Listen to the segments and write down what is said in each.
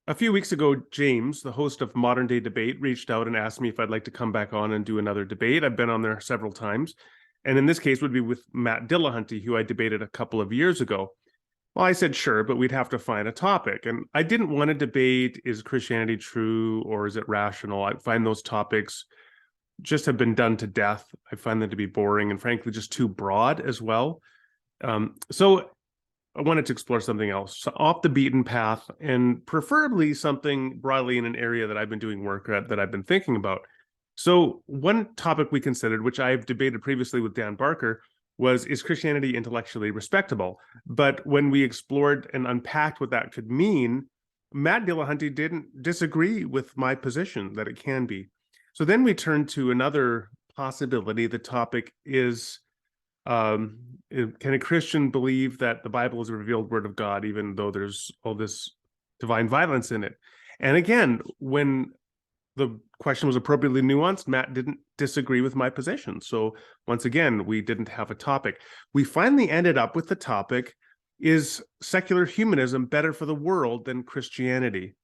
A few weeks ago, James, the host of Modern Day Debate, reached out and asked me if I'd like to come back on and do another debate. I've been on there several times, and in this case would be with Matt Dillahunty, who I debated a couple of years ago. Well, I said sure, but we'd have to find a topic. And I didn't want to debate, is Christianity true or is it rational? I find those topics just have been done to death. I find them to be boring and frankly just too broad as well. So I wanted to explore something else, off the beaten path, and preferably something broadly in an area that I've been doing work at, that I've been thinking about. So one topic we considered, which I've debated previously with Dan Barker, was, is Christianity intellectually respectable? But when we explored and unpacked what that could mean, Matt Dillahunty didn't disagree with my position that it can be. So then we turned to another possibility. The topic is, can a Christian believe that the Bible is a revealed word of God, even though there's all this divine violence in it? And again, when the question was appropriately nuanced, Matt didn't disagree with my position. So once again, we didn't have a topic. We finally ended up with the topic, is secular humanism better for the world than Christianity?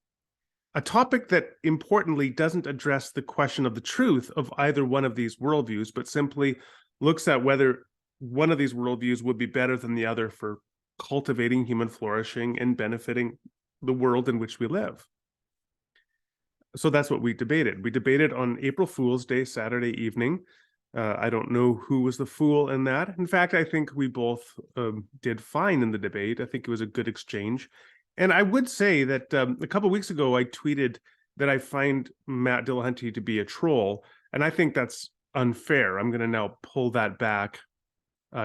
A topic that importantly doesn't address the question of the truth of either one of these worldviews, but simply looks at whether one of these worldviews would be better than the other for cultivating human flourishing and benefiting the world in which we live. So that's what we debated. We debated on April Fool's Day, Saturday evening. I don't know who was the fool in that. In fact, I think we both did fine in the debate. I think it was a good exchange. And I would say that a couple of weeks ago, I tweeted that I find Matt Dillahunty to be a troll. And I think that's unfair. I'm going to now pull that back.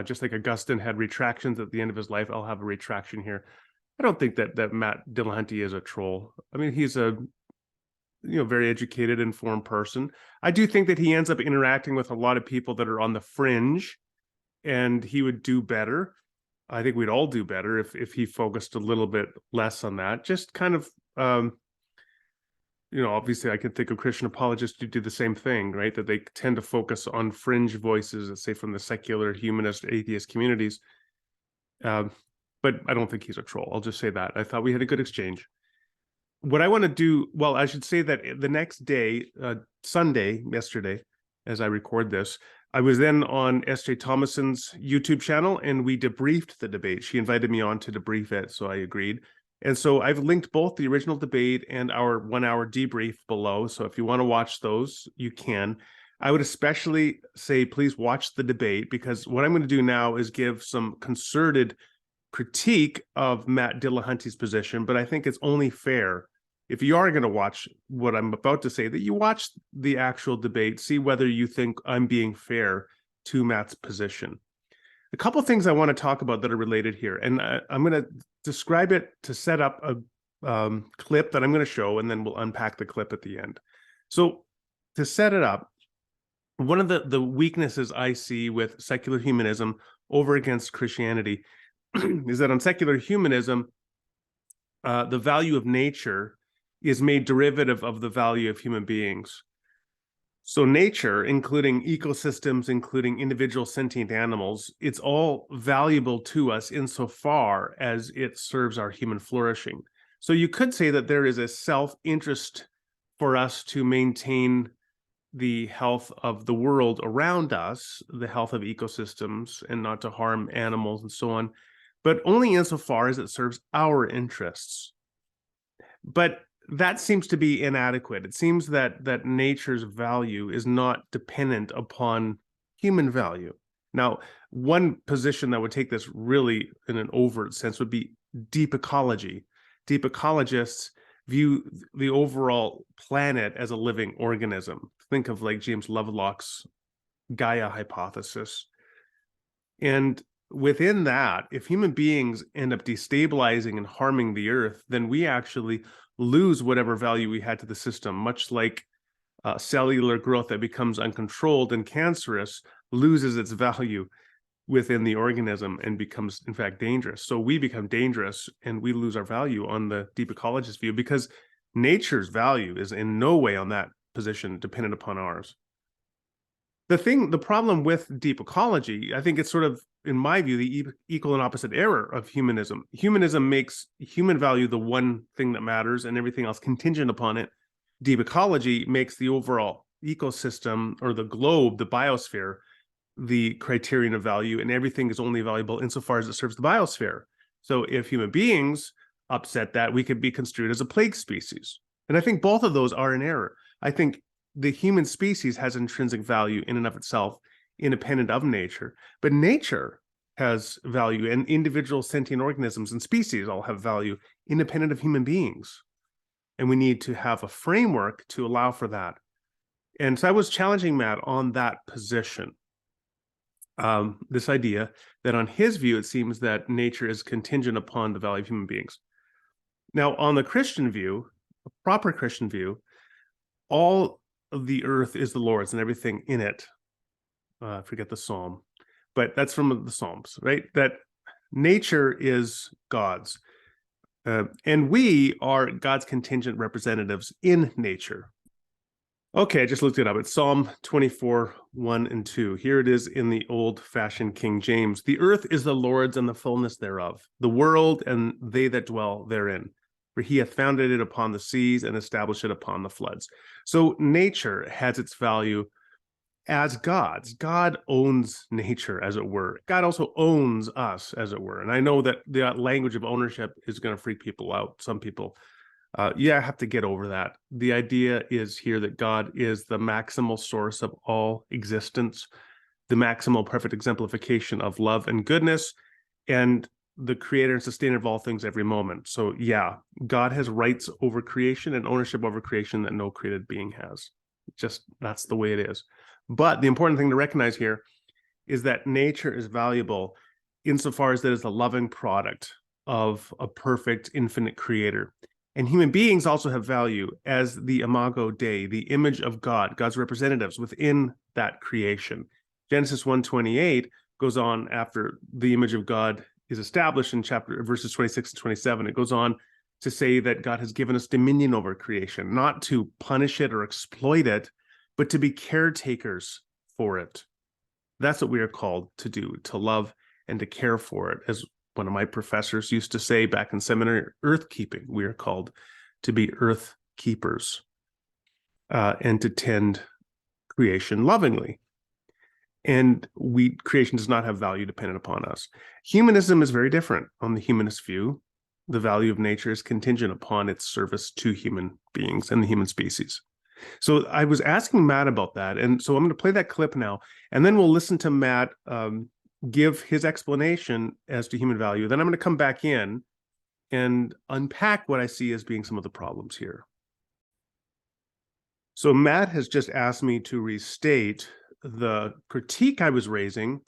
Just like Augustine had retractions at the end of his life, I'll have a retraction here. I don't think that Matt Dillahunty is a troll. I mean, he's a very educated, informed person. I do think that he ends up interacting with a lot of people that are on the fringe, and he would do better. I think we'd all do better if he focused a little bit less on that. Just kind of, obviously I can think of Christian apologists who do the same thing, right? That they tend to focus on fringe voices, let's say from the secular, humanist, atheist communities. But I don't think he's a troll. I'll just say that. I thought we had a good exchange. What I want to do, well, I should say that the next day, Sunday, yesterday, as I record this, I was then on S.J. Thomason's YouTube channel, and we debriefed the debate. She invited me on to debrief it, so I agreed. And so I've linked both the original debate and our 1 hour debrief below. So if you want to watch those, you can. I would especially say, please watch the debate, because what I'm going to do now is give some concerted critique of Matt Dillahunty's position, but I think it's only fair, if you are going to watch what I'm about to say, that you watch the actual debate, see whether you think I'm being fair to Matt's position. A couple things I want to talk about that are related here, and I'm going to describe it to set up a clip that I'm going to show, and then we'll unpack the clip at the end. So to set it up, one of the weaknesses I see with secular humanism over against Christianity is that on secular humanism, the value of nature is made derivative of the value of human beings. So nature, including ecosystems, including individual sentient animals, it's all valuable to us insofar as it serves our human flourishing. So you could say that there is a self-interest for us to maintain the health of the world around us, the health of ecosystems, and not to harm animals and so on, but only insofar as it serves our interests. But that seems to be inadequate. It seems that nature's value is not dependent upon human value. Now, one position that would take this really in an overt sense would be deep ecology. Deep ecologists view the overall planet as a living organism. Think of like James Lovelock's Gaia hypothesis. And within that, if human beings end up destabilizing and harming the earth, then we actually lose whatever value we had to the system, much like cellular growth that becomes uncontrolled and cancerous loses its value within the organism and becomes, in fact, dangerous. So we become dangerous and we lose our value on the deep ecologist view, because nature's value is in no way on that position dependent upon ours. The problem with deep ecology, I think it's sort of, in my view, the equal and opposite error of humanism. Humanism makes human value the one thing that matters and everything else contingent upon it. Deep ecology makes the overall ecosystem, or the globe, the biosphere, the criterion of value, and everything is only valuable insofar as it serves the biosphere. So if human beings upset that, we could be construed as a plague species. And I think both of those are in error. I think the human species has intrinsic value in and of itself, independent of nature, but nature has value, and individual sentient organisms and species all have value independent of human beings. And we need to have a framework to allow for that. And so I was challenging Matt on that position. This idea that on his view, it seems that nature is contingent upon the value of human beings. Now, on the Christian view, a proper Christian view, all of the earth is the Lord's and everything in it. I forget the psalm, but that's from the Psalms, right? That nature is God's. And we are God's contingent representatives in nature. Okay, I just looked it up. It's Psalm 24, 1 and 2. Here it is in the old-fashioned King James. The earth is the Lord's and the fullness thereof, the world and they that dwell therein. For he hath founded it upon the seas and established it upon the floods. So nature has its value as God's. God owns nature, as it were. God also owns us, as it were. And I know that the language of ownership is going to freak people out. Some people, I have to get over that. The idea is here that God is the maximal source of all existence, the maximal perfect exemplification of love and goodness, and the creator and sustainer of all things every moment. So yeah, God has rights over creation and ownership over creation that no created being has. Just, that's the way it is. But the important thing to recognize here is that nature is valuable insofar as that is a loving product of a perfect, infinite creator. And human beings also have value as the imago Dei, the image of God, God's representatives within that creation. Genesis 1:28 goes on after the image of God is established in verses 26 and 27. It goes on to say that God has given us dominion over creation, not to punish it or exploit it, but to be caretakers for it. That's what we are called to do, to love and to care for it. As one of my professors used to say back in seminary, earth keeping. We are called to be earth keepers and to tend creation lovingly. And creation does not have value dependent upon us. Humanism is very different. On the humanist view, the value of nature is contingent upon its service to human beings and the human species. So I was asking Matt about that. And so I'm going to play that clip now, and then we'll listen to Matt give his explanation as to human value. Then I'm going to come back in and unpack what I see as being some of the problems here. So Matt has just asked me to restate the critique I was raising,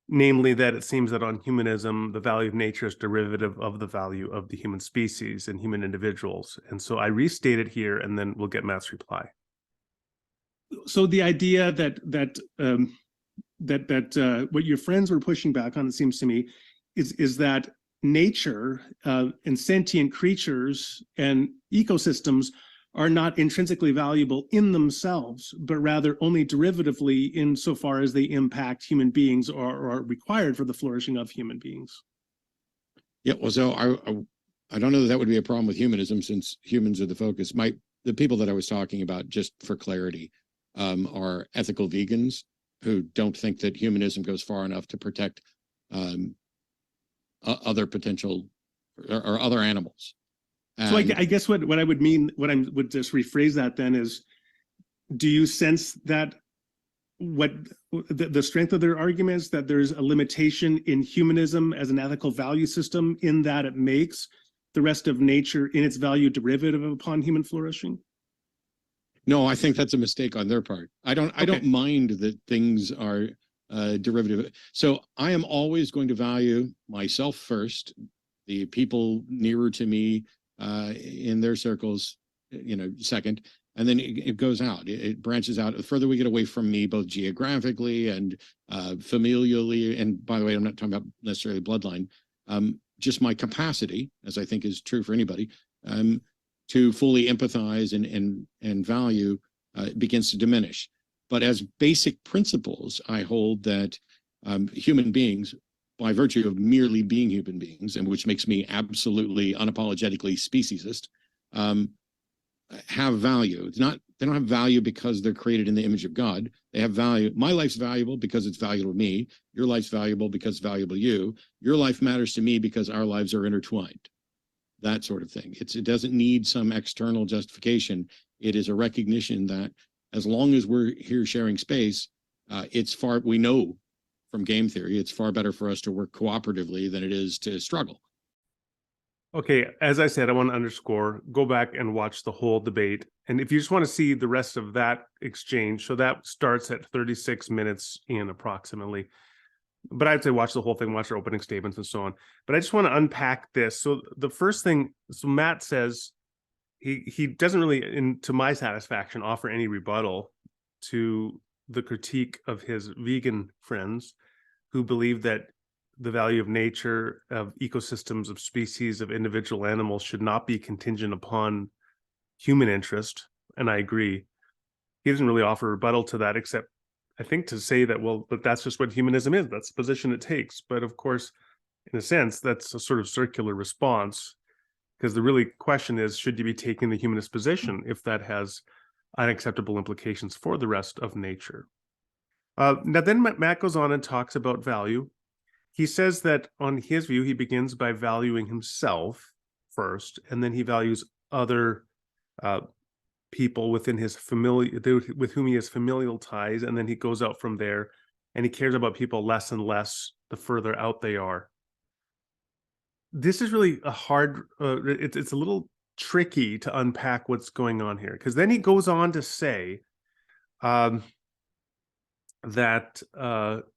namely that it seems that on humanism, the value of nature is derivative of the value of the human species and human individuals. And so I restate it here, and then we'll get Matt's reply. So the idea that what your friends were pushing back on, it seems to me, is that nature and sentient creatures and ecosystems are not intrinsically valuable in themselves, but rather only derivatively insofar as they impact human beings or are required for the flourishing of human beings. Yeah, well, so I don't know that would be a problem with humanism, since humans are the focus. The people that I was talking about, just for clarity, are ethical vegans who don't think that humanism goes far enough to protect other potential or other animals. So I guess what I would mean, what I would just rephrase that then is, do you sense that what the strength of their arguments, that there's a limitation in humanism as an ethical value system, in that it makes the rest of nature in its value derivative upon human flourishing? No, I think that's a mistake on their part. I don't mind that things are derivative. So I am always going to value myself first, the people nearer to me in their circles, second, and then it goes out. It branches out. The further we get away from me, both geographically and familially, and by the way, I'm not talking about necessarily bloodline, just my capacity, as I think is true for anybody, to fully empathize and value begins to diminish. But as basic principles, I hold that human beings, by virtue of merely being human beings, and which makes me absolutely unapologetically speciesist, have value. They don't have value because they're created in the image of God. They have value. My life's valuable because it's valuable to me. Your life's valuable because it's valuable to you. Your life matters to me because our lives are intertwined. That sort of thing. It doesn't need some external justification. It is a recognition that as long as we're here sharing space, we know from game theory, it's far better for us to work cooperatively than it is to struggle. Okay, as I said, I want to underscore, go back and watch the whole debate. And if you just want to see the rest of that exchange, so that starts at 36 minutes in approximately. But I'd say watch the whole thing, watch their opening statements and so on. But I just want to unpack this. So the first thing, so Matt says he doesn't really, to my satisfaction, offer any rebuttal to the critique of his vegan friends who believe that the value of nature, of ecosystems, of species, of individual animals should not be contingent upon human interest. And I agree. He doesn't really offer a rebuttal to that, except I think to say that, well, but that's just what humanism is. That's the position it takes. But of course, in a sense, that's a sort of circular response, because the really question is, should you be taking the humanist position if that has unacceptable implications for the rest of nature? Now, then Matt goes on and talks about value. He says that on his view, he begins by valuing himself first, and then he values other people within his with whom he has familial ties, and then he goes out from there, and he cares about people less and less the further out they are. This is really a hard, it's a little tricky to unpack what's going on here, because then he goes on to say that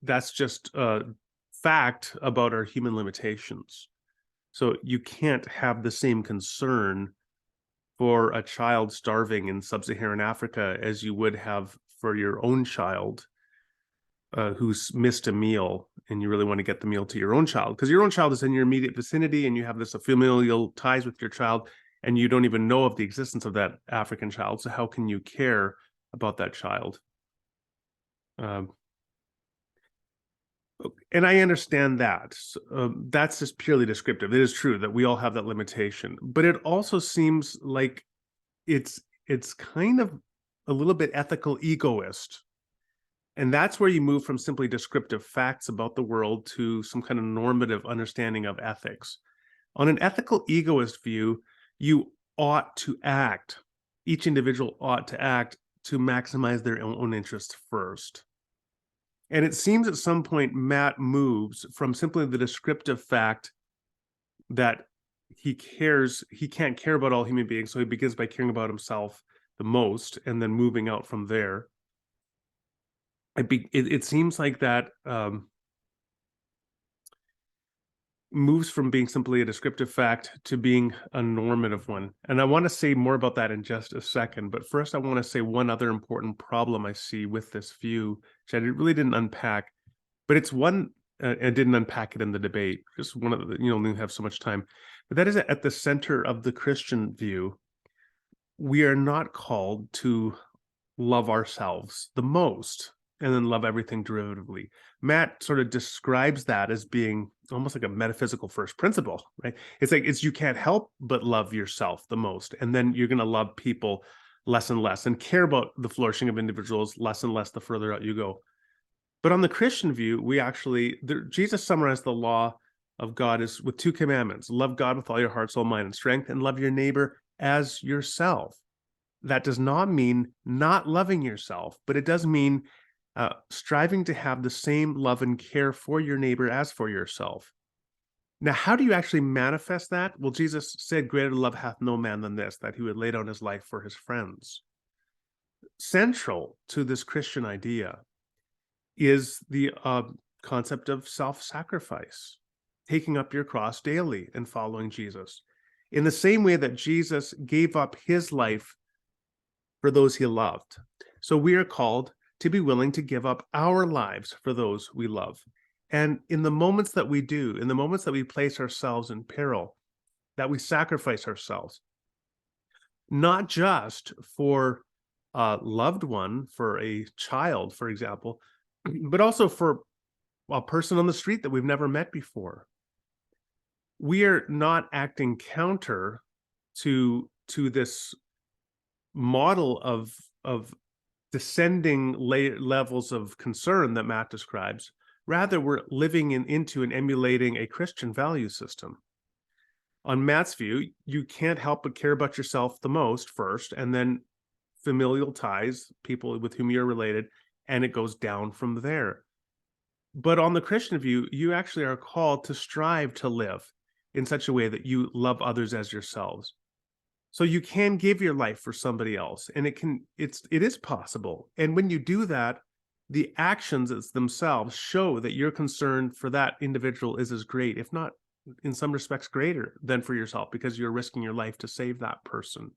that's just fact about our human limitations. So you can't have the same concern for a child starving in sub-Saharan Africa as you would have for your own child who's missed a meal, and you really want to get the meal to your own child, because your own child is in your immediate vicinity and you have this familial ties with your child, and you don't even know of the existence of that African child. So how can you care about that child? And I understand that. That's just purely descriptive. It is true that we all have that limitation, but it also seems like it's kind of a little bit ethical egoist. And that's where you move from simply descriptive facts about the world to some kind of normative understanding of ethics. On an ethical egoist view, you ought to act. Each individual ought to act to maximize their own interests first. And it seems at some point Matt moves from simply the descriptive fact that he can't care about all human beings, so he begins by caring about himself the most, and then moving out from there. It seems like that moves from being simply a descriptive fact to being a normative one. And I want to say more about that in just a second. But first, I want to say one other important problem I see with this view, which I really didn't unpack, but it's one, and didn't unpack it in the debate. Just one of the, we have so much time. But that is at the center of the Christian view. We are not called to love ourselves the most and then love everything derivatively. Matt sort of describes that as being almost like a metaphysical first principle, right? It's like you can't help but love yourself the most, and then you're going to love people less and less and care about the flourishing of individuals less and less the further out you go. But on the Christian view, Jesus summarized the law of God is with two commandments: love God with all your heart, soul, mind, and strength, and love your neighbor as yourself. That does not mean not loving yourself, but it does mean striving to have the same love and care for your neighbor as for yourself. Now, how do you actually manifest that? Well, Jesus said, "Greater love hath no man than this, that he would lay down his life for his friends." Central to this Christian idea is the concept of self-sacrifice, taking up your cross daily and following Jesus. In the same way that Jesus gave up his life for those he loved. So we are called to be willing to give up our lives for those we love. And in the moments that we do, in the moments that we place ourselves in peril, that we sacrifice ourselves, not just for a loved one, for a child, for example, but also for a person on the street that we've never met before. We are not acting counter to this model of descending levels of concern that Matt describes. Rather, we're living into and emulating a Christian value system. On Matt's view, you can't help but care about yourself the most first, and then familial ties, people with whom you're related, and it goes down from there. But on the Christian view, you actually are called to strive to live in such a way that you love others as yourselves. So you can give your life for somebody else, and it is possible. And when you do that, the actions themselves show that your concern for that individual is as great, if not in some respects greater, than for yourself, because you're risking your life to save that person.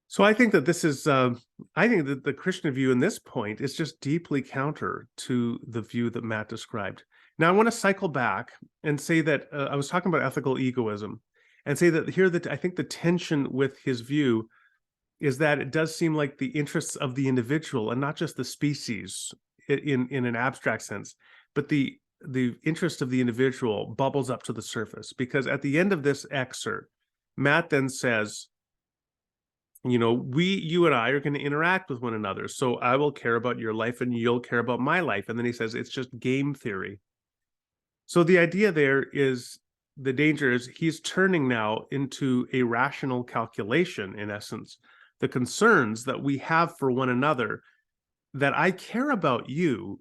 So I think that I think that the Christian view in this point is just deeply counter to the view that Matt described. Now, I want to cycle back and say that I was talking about ethical egoism, and say that here that I think the tension with his view is that it does seem like the interests of the individual and not just the species in an abstract sense, but the interest of the individual bubbles up to the surface, because at the end of this excerpt, Matt then says, you and I are going to interact with one another. So I will care about your life and you'll care about my life. And then he says, it's just game theory. So the idea there is, the danger is he's turning now into a rational calculation, in essence, the concerns that we have for one another, that I care about you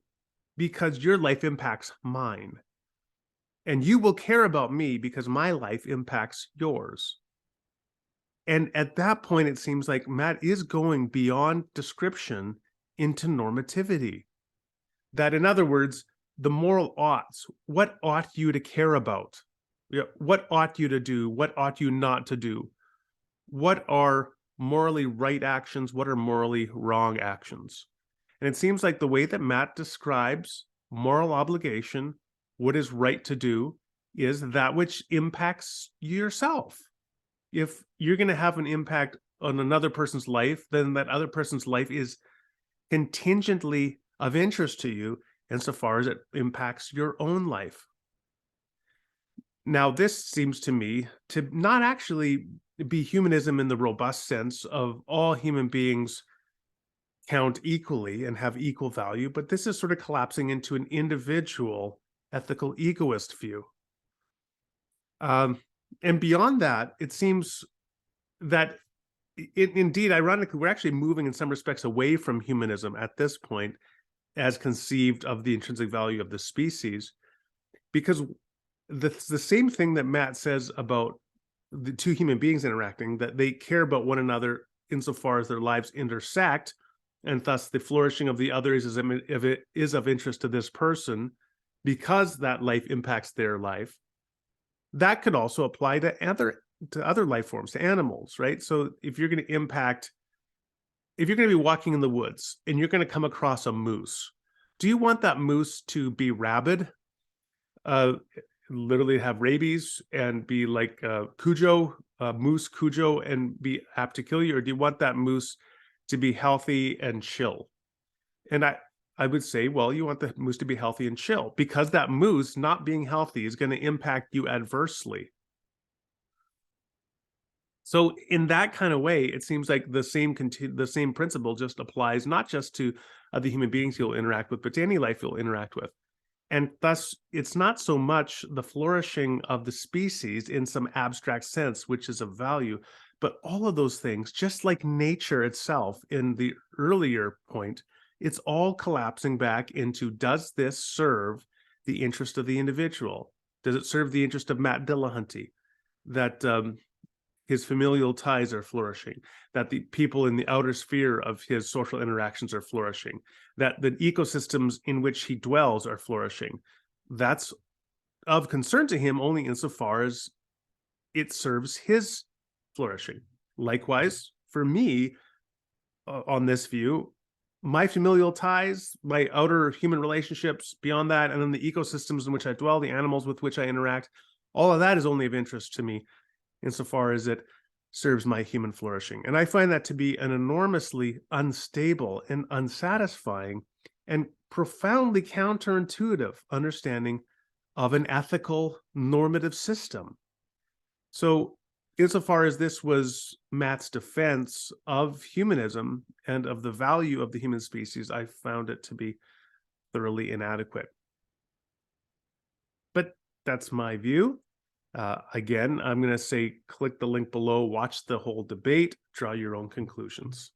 because your life impacts mine. And you will care about me because my life impacts yours. And at that point, it seems like Matt is going beyond description into normativity. That, in other words, the moral oughts, what ought you to care about? What ought you to do? What ought you not to do? What are morally right actions? What are morally wrong actions? And it seems like the way that Matt describes moral obligation, what is right to do, is that which impacts yourself. If you're going to have an impact on another person's life, then that other person's life is contingently of interest to you insofar as it impacts your own life. Now, this seems to me to not actually be humanism in the robust sense of all human beings count equally and have equal value, but this is sort of collapsing into an individual ethical egoist view. And beyond that, it seems that indeed, ironically, we're actually moving in some respects away from humanism at this point, as conceived of the intrinsic value of the species, because the same thing that Matt says about the two human beings interacting, that they care about one another insofar as their lives intersect, and thus the flourishing of the other is of interest to this person because that life impacts their life. That could also apply to other life forms, to animals, right? So if you're going to be walking in the woods and you're going to come across a moose, do you want that moose to be rabid, literally have rabies and be like moose Cujo, and be apt to kill you? Or do you want that moose to be healthy and chill? And I would say, well, you want the moose to be healthy and chill, because that moose not being healthy is going to impact you adversely. So in that kind of way, it seems like the same principle just applies not just to the human beings you'll interact with, but to any life you'll interact with. And thus, it's not so much the flourishing of the species in some abstract sense, which is of value, but all of those things, just like nature itself in the earlier point, it's all collapsing back into, does this serve the interest of the individual? Does it serve the interest of Matt Dillahunty, that his familial ties are flourishing, that the people in the outer sphere of his social interactions are flourishing, that the ecosystems in which he dwells are flourishing? That's of concern to him only insofar as it serves his flourishing. Likewise, for me, on this view, my familial ties, my outer human relationships beyond that, and then the ecosystems in which I dwell, the animals with which I interact, all of that is only of interest to me insofar as it serves my human flourishing. And I find that to be an enormously unstable and unsatisfying and profoundly counterintuitive understanding of an ethical normative system. So, insofar as this was Matt's defense of humanism and of the value of the human species, I found it to be thoroughly inadequate. But that's my view. Again, I'm going to say click the link below, watch the whole debate, draw your own conclusions.